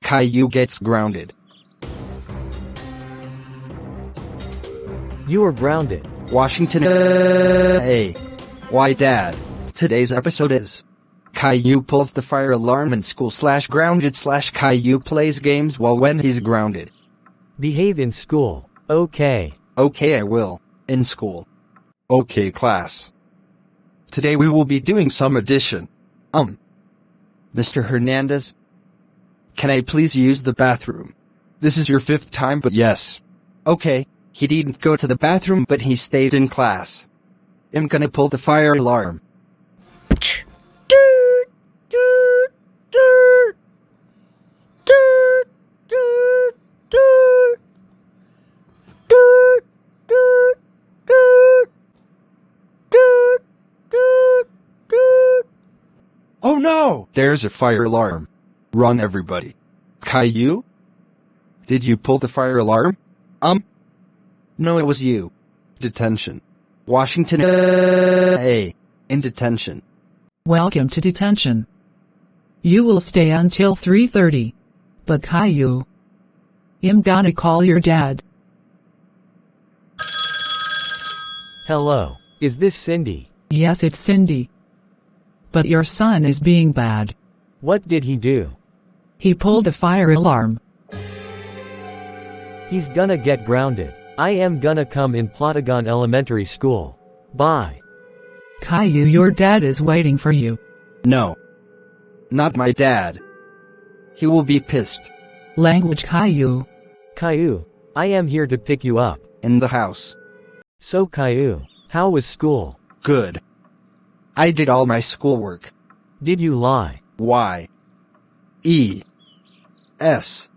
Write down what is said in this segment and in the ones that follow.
Caillou gets grounded. You are grounded. Washington. Hey. Why, Dad? Today's episode is Caillou pulls the fire alarm in school / grounded / Caillou plays games while when he's grounded. Behave in school. Okay. Okay, I will. In school. Okay, class. Today we will be doing some addition. Mr. Hernandez? Can I please use the bathroom? This is your 5th time, but yes. Okay, he didn't go to the bathroom, but he stayed in class. I'm gonna pull the fire alarm. Oh no! There's a fire alarm. Run, everybody. Caillou? Did you pull the fire alarm? No, it was you. Detention. Washington. Hey. In detention. Welcome to detention. You will stay until 3:30. But Caillou, I'm gonna call your dad. Hello. Is this Cindy? Yes, it's Cindy. But your son is being bad. What did he do? He pulled the fire alarm. He's gonna get grounded. I am gonna come in Plotagon Elementary School. Bye. Caillou, your dad is waiting for you. No. Not my dad. He will be pissed. Language, Caillou. Caillou, I am here to pick you up. In the house. So Caillou, how was school? Good. I did all my schoolwork. Did you lie? Y. E. S.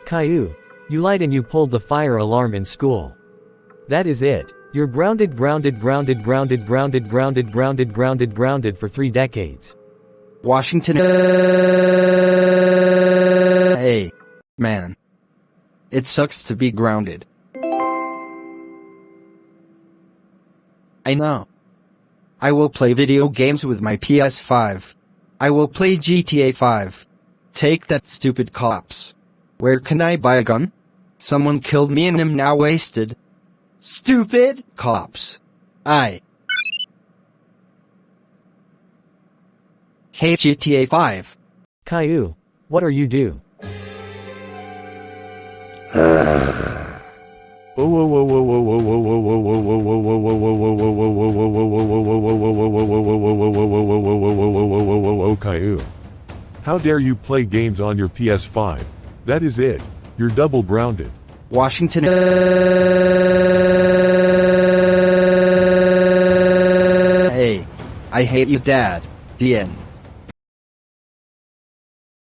Caillou, you lied and you pulled the fire alarm in school. That is it. You're grounded for 3 decades. Washington. Hey. Man. It sucks to be grounded. I know. I will play video games with my PS5. I will play GTA 5. Take that, stupid cops. Where can I buy a gun? Someone killed me and I'm now wasted. Stupid cops. I hate GTA 5. Caillou, what are you do? Caillou. How dare you play games on your PS5? That is it. You're double grounded. Washington. Hey. I hate you, Dad. The end.